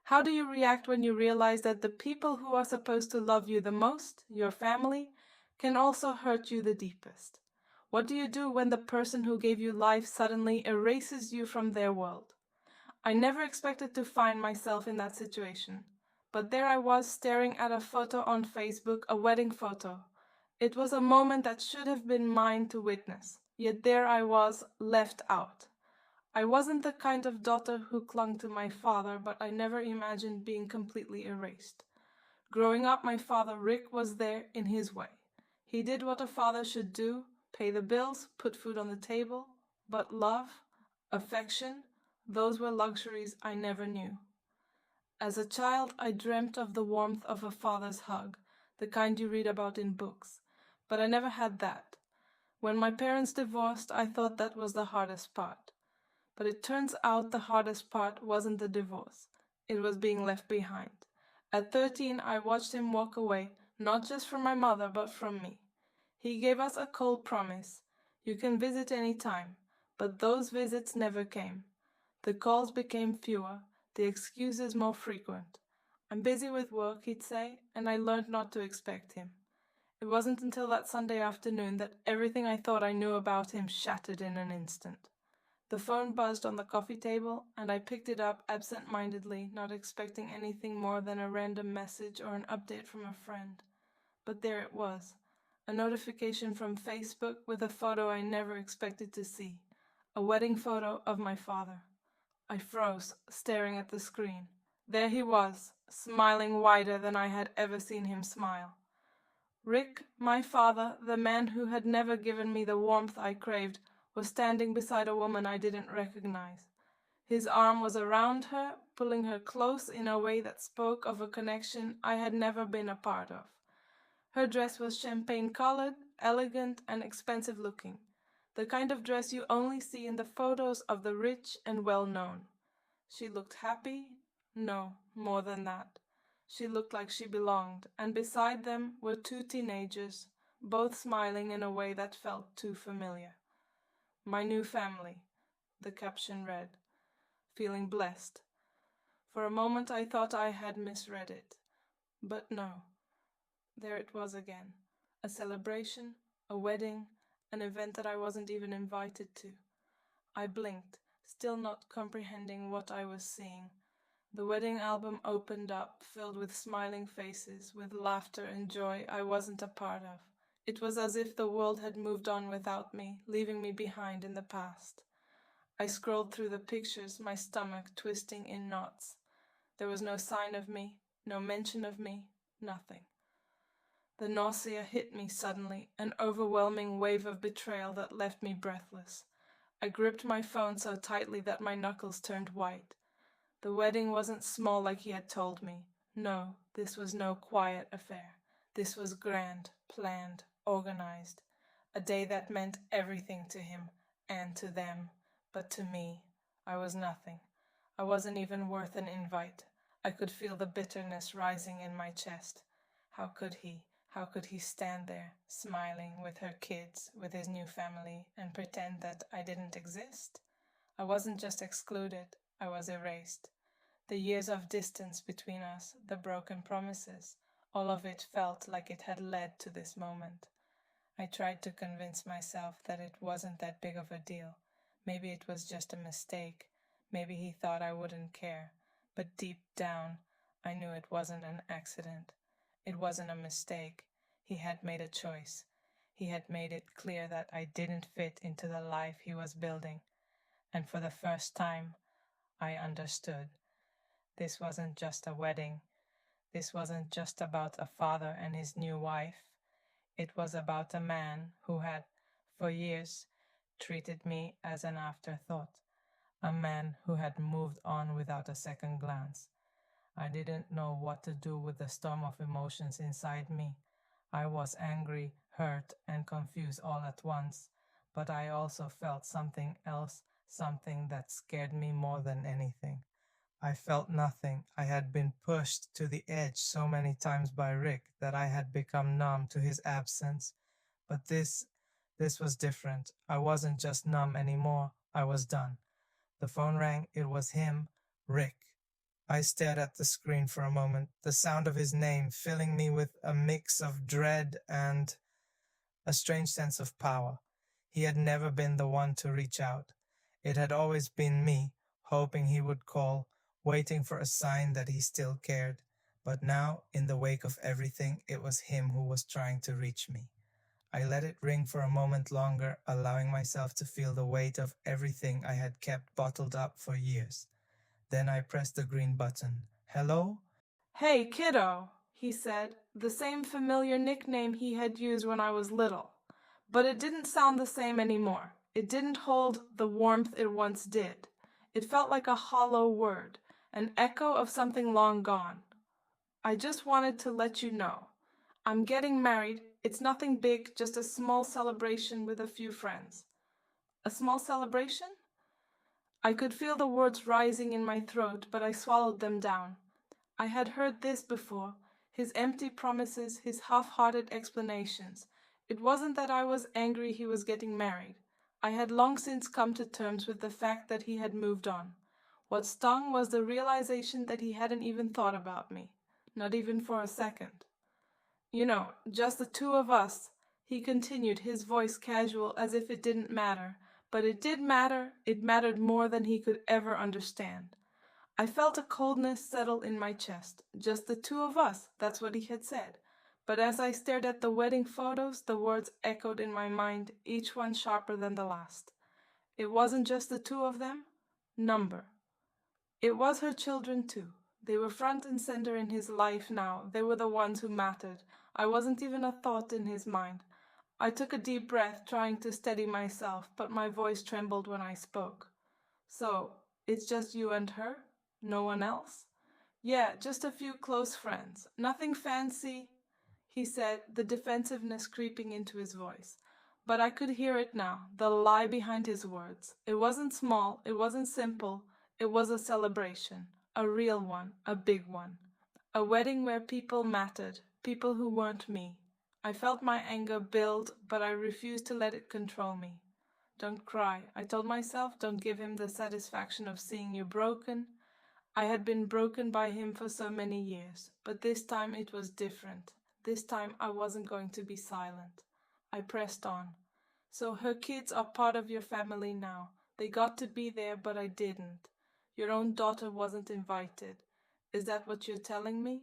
How do you react when you realize that the people who are supposed to love you the most, your family, can also hurt you the deepest? What do you do when the person who gave you life suddenly erases you from their world? I never expected to find myself in that situation, but there I was staring at a photo on Facebook, a wedding photo. It was a moment that should have been mine to witness, yet there I was, left out. I wasn't the kind of daughter who clung to my father, but I never imagined being completely erased. Growing up, my father Rick was there in his way. He did what a father should do, pay the bills, put food on the table, but love, affection, those were luxuries I never knew. As a child, I dreamt of the warmth of a father's hug, the kind you read about in books, but I never had that. When my parents divorced, I thought that was the hardest part. But it turns out the hardest part wasn't the divorce. It was being left behind. At 13, I watched him walk away, not just from my mother, but from me. He gave us a cold promise. You can visit any time. But those visits never came. The calls became fewer, the excuses more frequent. I'm busy with work, he'd say, and I learned not to expect him. It wasn't until that Sunday afternoon that everything I thought I knew about him shattered in an instant. The phone buzzed on the coffee table, and I picked it up absent-mindedly, not expecting anything more than a random message or an update from a friend. But there it was, a notification from Facebook with a photo I never expected to see, a wedding photo of my father. I froze, staring at the screen. There he was, smiling wider than I had ever seen him smile. Rick, my father, the man who had never given me the warmth I craved, was standing beside a woman I didn't recognize. His arm was around her, pulling her close in a way that spoke of a connection I had never been a part of. Her dress was champagne-colored, elegant, and expensive-looking, the kind of dress you only see in the photos of the rich and well-known. She looked happy? No, more than that. She looked like she belonged, and beside them were two teenagers, both smiling in a way that felt too familiar. My new family, the caption read, feeling blessed. For a moment I thought I had misread it, but no. There it was again, a celebration, a wedding, an event that I wasn't even invited to. I blinked, still not comprehending what I was seeing. The wedding album opened up, filled with smiling faces, with laughter and joy I wasn't a part of. It was as if the world had moved on without me, leaving me behind in the past. I scrolled through the pictures, my stomach twisting in knots. There was no sign of me, no mention of me, nothing. The nausea hit me suddenly, an overwhelming wave of betrayal that left me breathless. I gripped my phone so tightly that my knuckles turned white. The wedding wasn't small like he had told me. No, this was no quiet affair. This was grand, planned, organized. A day that meant everything to him and to them. But to me, I was nothing. I wasn't even worth an invite. I could feel the bitterness rising in my chest. How could he stand there, smiling with her kids, with his new family, and pretend that I didn't exist? I wasn't just excluded, I was erased. The years of distance between us, the broken promises, all of it felt like it had led to this moment. I tried to convince myself that it wasn't that big of a deal. Maybe it was just a mistake. Maybe he thought I wouldn't care. But deep down, I knew it wasn't an accident. It wasn't a mistake. He had made a choice. He had made it clear that I didn't fit into the life he was building. And for the first time, I understood. This wasn't just a wedding. This wasn't just about a father and his new wife. It was about a man who had, for years, treated me as an afterthought. A man who had moved on without a second glance. I didn't know what to do with the storm of emotions inside me. I was angry, hurt, and confused all at once, but I also felt something else, something that scared me more than anything. I felt nothing. I had been pushed to the edge so many times by Rick that I had become numb to his absence. But this was different. I wasn't just numb anymore. I was done. The phone rang. It was him, Rick. I stared at the screen for a moment, the sound of his name filling me with a mix of dread and a strange sense of power. He had never been the one to reach out. It had always been me, hoping he would call, waiting for a sign that he still cared. But now, in the wake of everything, it was him who was trying to reach me. I let it ring for a moment longer, allowing myself to feel the weight of everything I had kept bottled up for years. Then I pressed the green button. Hello? Hey, kiddo, he said, the same familiar nickname he had used when I was little. But it didn't sound the same anymore. It didn't hold the warmth it once did. It felt like a hollow word, an echo of something long gone. I just wanted to let you know. I'm getting married. It's nothing big, just a small celebration with a few friends. A small celebration? I could feel the words rising in my throat, but I swallowed them down. I had heard this before, his empty promises, his half-hearted explanations. It wasn't that I was angry he was getting married. I had long since come to terms with the fact that he had moved on. What stung was the realization that he hadn't even thought about me, not even for a second. You know, just the two of us, he continued, his voice casual as if it didn't matter. But it did matter. It mattered more than he could ever understand. I felt a coldness settle in my chest. Just the two of us, that's what he had said. But as I stared at the wedding photos, the words echoed in my mind, each one sharper than the last. It wasn't just the two of them. Number. It was her children too. They were front and center in his life now. They were the ones who mattered. I wasn't even a thought in his mind. I took a deep breath, trying to steady myself, but my voice trembled when I spoke. So, it's just you and her? No one else? Yeah, just a few close friends. Nothing fancy, he said, the defensiveness creeping into his voice. But I could hear it now, the lie behind his words. It wasn't small, it wasn't simple, it was a celebration. A real one, a big one. A wedding where people mattered, people who weren't me. I felt my anger build, but I refused to let it control me. Don't cry, I told myself, don't give him the satisfaction of seeing you broken. I had been broken by him for so many years, but this time it was different. This time I wasn't going to be silent. I pressed on. So her kids are part of your family now. They got to be there, but I didn't. Your own daughter wasn't invited. Is that what you're telling me?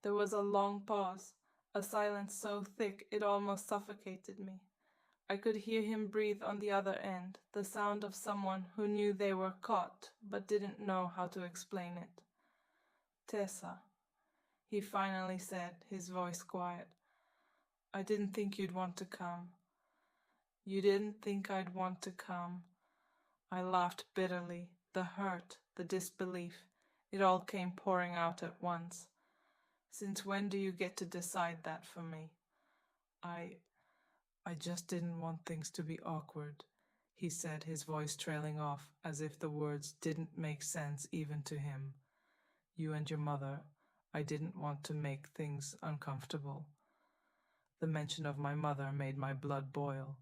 There was a long pause, a silence so thick it almost suffocated me. I could hear him breathe on the other end, the sound of someone who knew they were caught, but didn't know how to explain it. Tessa, he finally said, his voice quiet. I didn't think you'd want to come. You didn't think I'd want to come. I laughed bitterly, the hurt, the disbelief. It all came pouring out at once. Since when do you get to decide that for me? I just didn't want things to be awkward, he said, his voice trailing off, as if the words didn't make sense even to him. You and your mother, I didn't want to make things uncomfortable. The mention of my mother made my blood boil.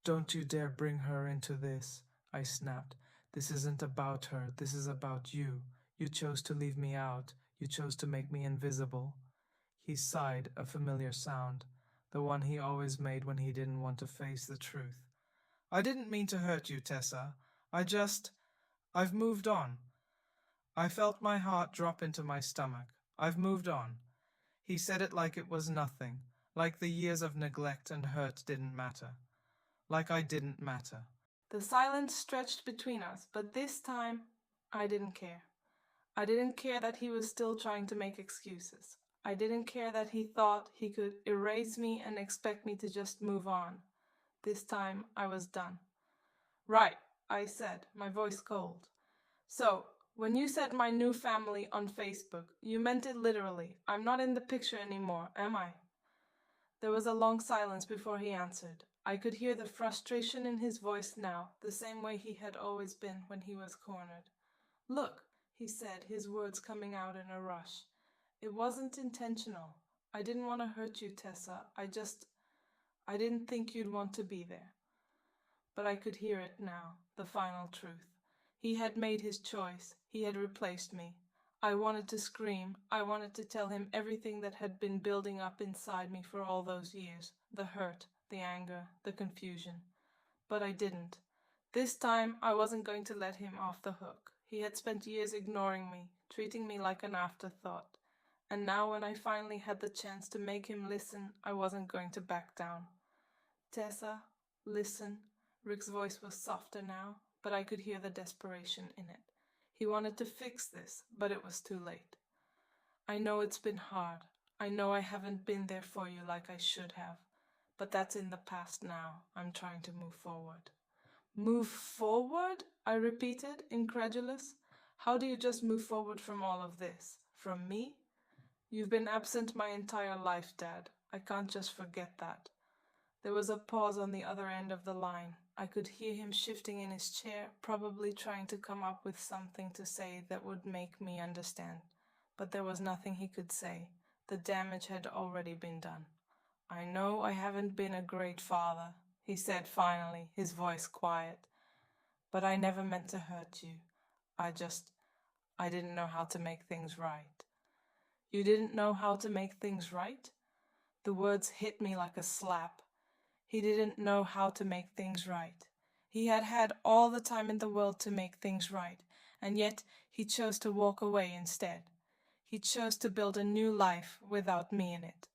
Don't you dare bring her into this, I snapped. This isn't about her, this is about you. You chose to leave me out, you chose to make me invisible. He sighed, a familiar sound, the one he always made when he didn't want to face the truth. I didn't mean to hurt you, Tessa. I've moved on. I felt my heart drop into my stomach. I've moved on. He said it like it was nothing, like the years of neglect and hurt didn't matter, like I didn't matter. The silence stretched between us, but this time I didn't care. I didn't care that he was still trying to make excuses. I didn't care that he thought he could erase me and expect me to just move on. This time I was done. Right, I said, my voice cold. So, when you said my new family on Facebook, you meant it literally. I'm not in the picture anymore, am I? There was a long silence before he answered. I could hear the frustration in his voice now, the same way he had always been when he was cornered. Look, he said, his words coming out in a rush. It wasn't intentional. I didn't want to hurt you, Tessa. I didn't think you'd want to be there. But I could hear it now, the final truth. He had made his choice. He had replaced me. I wanted to scream. I wanted to tell him everything that had been building up inside me for all those years, the hurt, the anger, the confusion. But I didn't. This time I wasn't going to let him off the hook. He had spent years ignoring me, treating me like an afterthought. And now when I finally had the chance to make him listen, I wasn't going to back down. Tessa, listen. Rick's voice was softer now, but I could hear the desperation in it. He wanted to fix this, but it was too late. I know it's been hard. I know I haven't been there for you like I should have. But that's in the past now. I'm trying to move forward. Move forward? I repeated, incredulous. How do you just move forward from all of this? From me? You've been absent my entire life, Dad. I can't just forget that. There was a pause on the other end of the line. I could hear him shifting in his chair, probably trying to come up with something to say that would make me understand. But there was nothing he could say. The damage had already been done. I know I haven't been a great father, he said finally, his voice quiet. But I never meant to hurt you. I didn't know how to make things right. You didn't know how to make things right? The words hit me like a slap. He didn't know how to make things right. He had had all the time in the world to make things right, and yet he chose to walk away instead. He chose to build a new life without me in it.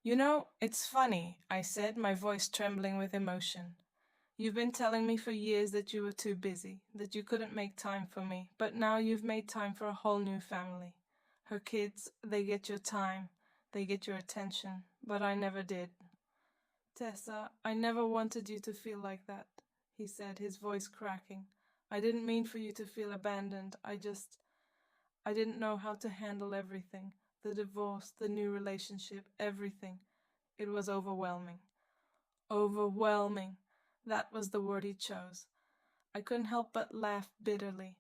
You know, it's funny, I said, my voice trembling with emotion. You've been telling me for years that you were too busy, that you couldn't make time for me, but now you've made time for a whole new family. Her kids, they get your time, they get your attention, but I never did. Tessa, I never wanted you to feel like that, he said, his voice cracking. I didn't mean for you to feel abandoned. I didn't know how to handle everything. The divorce, the new relationship, everything. It was overwhelming. Overwhelming. That was the word he chose. I couldn't help but laugh bitterly.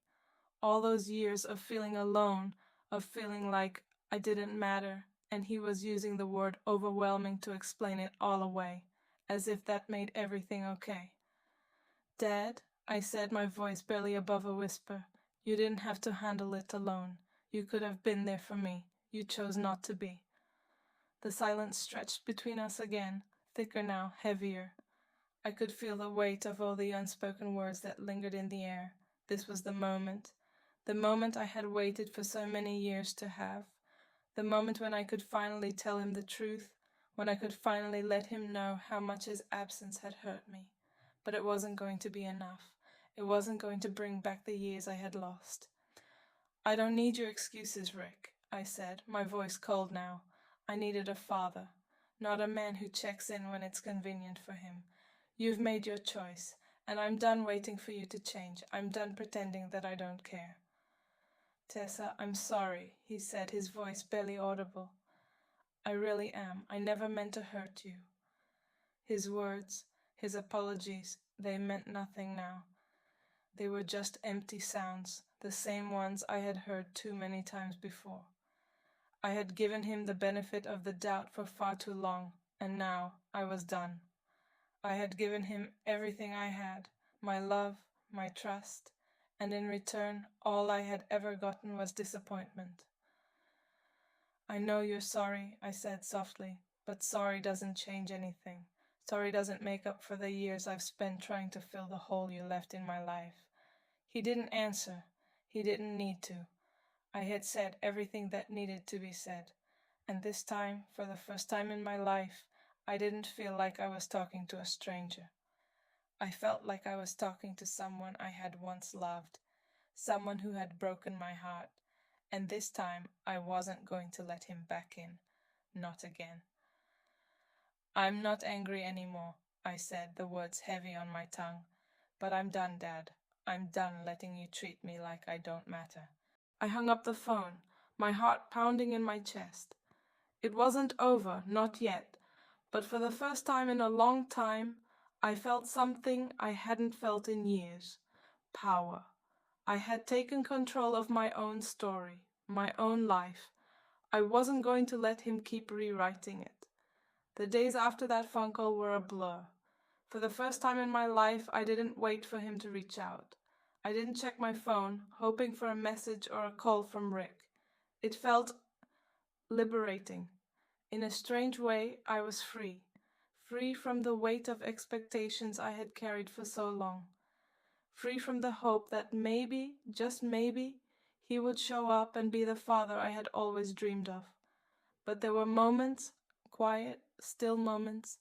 All those years of feeling alone, of feeling like I didn't matter, and he was using the word overwhelming to explain it all away, as if that made everything okay. Dad, I said, my voice barely above a whisper, you didn't have to handle it alone. You could have been there for me. You chose not to be. The silence stretched between us again, thicker now, heavier. I could feel the weight of all the unspoken words that lingered in the air. This was the moment I had waited for so many years to have, the moment when I could finally tell him the truth, when I could finally let him know how much his absence had hurt me. But it wasn't going to be enough. It wasn't going to bring back the years I had lost. I don't need your excuses, Rick, I said, my voice cold now. I needed a father, not a man who checks in when it's convenient for him. You've made your choice, and I'm done waiting for you to change. I'm done pretending that I don't care. Tessa, I'm sorry, he said, his voice barely audible. I really am. I never meant to hurt you. His words, his apologies, they meant nothing now. They were just empty sounds, the same ones I had heard too many times before. I had given him the benefit of the doubt for far too long, and now I was done. I had given him everything I had, my love, my trust, and in return, all I had ever gotten was disappointment. I know you're sorry, I said softly, but sorry doesn't change anything. Sorry doesn't make up for the years I've spent trying to fill the hole you left in my life. He didn't answer. He didn't need to. I had said everything that needed to be said, and this time, for the first time in my life, I didn't feel like I was talking to a stranger. I felt like I was talking to someone I had once loved, someone who had broken my heart, and this time I wasn't going to let him back in, not again. I'm not angry anymore, I said, the words heavy on my tongue, but I'm done, Dad. I'm done letting you treat me like I don't matter. I hung up the phone, my heart pounding in my chest. It wasn't over, not yet, but for the first time in a long time, I felt something I hadn't felt in years. Power. I had taken control of my own story, my own life. I wasn't going to let him keep rewriting it. The days after that phone call were a blur. For the first time in my life, I didn't wait for him to reach out. I didn't check my phone, hoping for a message or a call from Rick. It felt liberating. In a strange way, I was free. Free from the weight of expectations I had carried for so long. Free from the hope that maybe, just maybe, he would show up and be the father I had always dreamed of. But there were moments, quiet, still moments,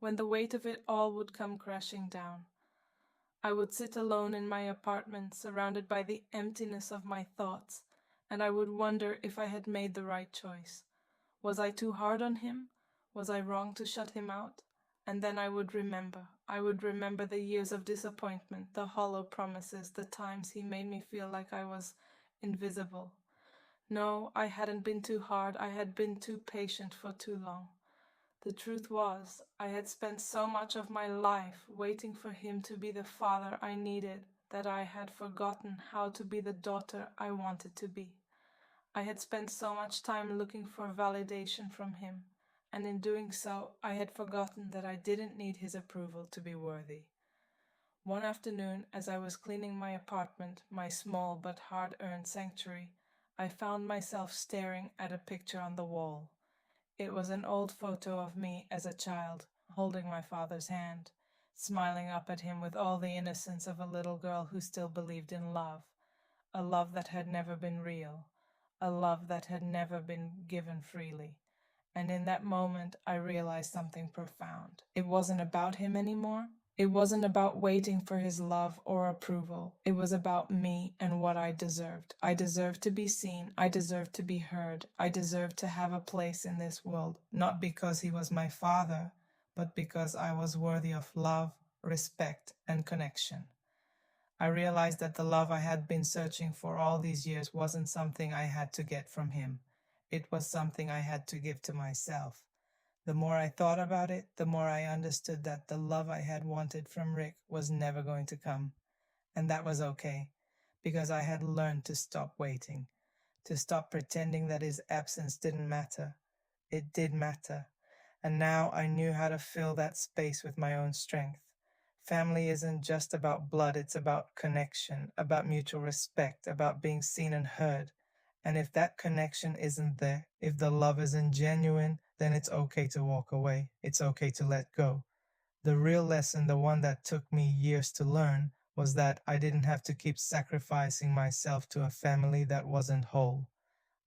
when the weight of it all would come crashing down. I would sit alone in my apartment, surrounded by the emptiness of my thoughts, and I would wonder if I had made the right choice. Was I too hard on him? Was I wrong to shut him out? And then I would remember. I would remember the years of disappointment, the hollow promises, the times he made me feel like I was invisible. No, I hadn't been too hard. I had been too patient for too long. The truth was, I had spent so much of my life waiting for him to be the father I needed that I had forgotten how to be the daughter I wanted to be. I had spent so much time looking for validation from him, and in doing so, I had forgotten that I didn't need his approval to be worthy. One afternoon, as I was cleaning my apartment, my small but hard-earned sanctuary, I found myself staring at a picture on the wall. It was an old photo of me as a child, holding my father's hand, smiling up at him with all the innocence of a little girl who still believed in love, a love that had never been real, a love that had never been given freely. And in that moment, I realized something profound. It wasn't about him anymore. It wasn't about waiting for his love or approval. It was about me and what I deserved. I deserved to be seen. I deserved to be heard. I deserved to have a place in this world, not because he was my father, but because I was worthy of love, respect, and connection. I realized that the love I had been searching for all these years wasn't something I had to get from him. It was something I had to give to myself. The more I thought about it, the more I understood that the love I had wanted from Rick was never going to come. And that was okay, because I had learned to stop waiting, to stop pretending that his absence didn't matter. It did matter. And now I knew how to fill that space with my own strength. Family isn't just about blood, it's about connection, about mutual respect, about being seen and heard. And if that connection isn't there, if the love isn't genuine, then it's okay to walk away. It's okay to let go. The real lesson, the one that took me years to learn, was that I didn't have to keep sacrificing myself to a family that wasn't whole.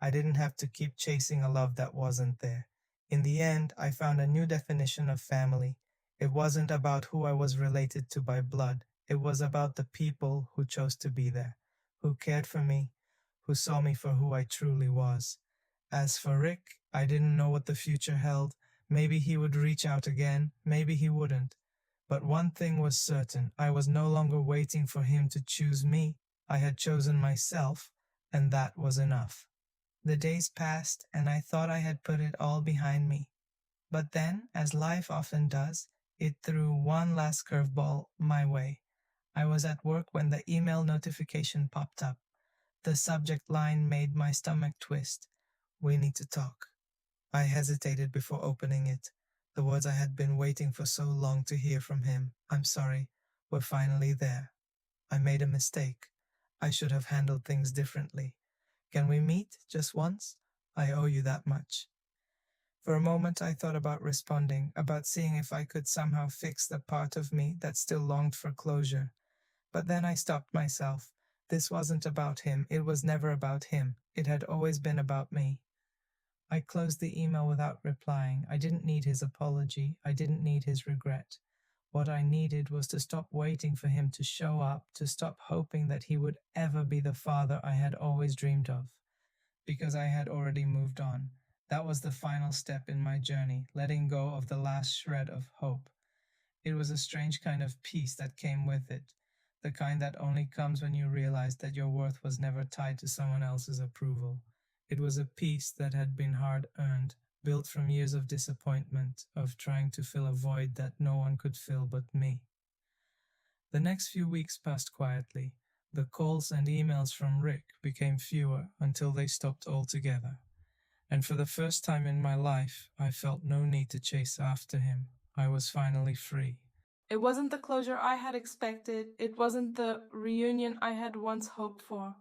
I didn't have to keep chasing a love that wasn't there. In the end, I found a new definition of family. It wasn't about who I was related to by blood. It was about the people who chose to be there, who cared for me, who saw me for who I truly was. As for Rick, I didn't know what the future held. Maybe he would reach out again, maybe he wouldn't. But one thing was certain, I was no longer waiting for him to choose me. I had chosen myself, and that was enough. The days passed, and I thought I had put it all behind me. But then, as life often does, it threw one last curveball my way. I was at work when the email notification popped up. The subject line made my stomach twist. "We need to talk." I hesitated before opening it. The words I had been waiting for so long to hear from him, "I'm sorry," were finally there. I made a mistake. I should have handled things differently. Can we meet just once? I owe you that much. For a moment I thought about responding, about seeing if I could somehow fix the part of me that still longed for closure. But then I stopped myself. This wasn't about him. It was never about him. It had always been about me. I closed the email without replying. I didn't need his apology. I didn't need his regret. What I needed was to stop waiting for him to show up, to stop hoping that he would ever be the father I had always dreamed of. Because I had already moved on. That was the final step in my journey, letting go of the last shred of hope. It was a strange kind of peace that came with it, the kind that only comes when you realize that your worth was never tied to someone else's approval. It was a peace that had been hard-earned, built from years of disappointment, of trying to fill a void that no one could fill but me. The next few weeks passed quietly. The calls and emails from Rick became fewer until they stopped altogether. And for the first time in my life, I felt no need to chase after him. I was finally free. It wasn't the closure I had expected, it wasn't the reunion I had once hoped for,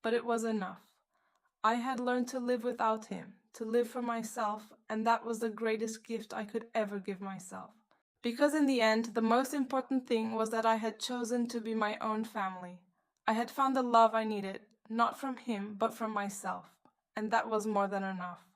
but it was enough. I had learned to live without him, to live for myself, and that was the greatest gift I could ever give myself. Because in the end, the most important thing was that I had chosen to be my own family. I had found the love I needed, not from him, but from myself, and that was more than enough.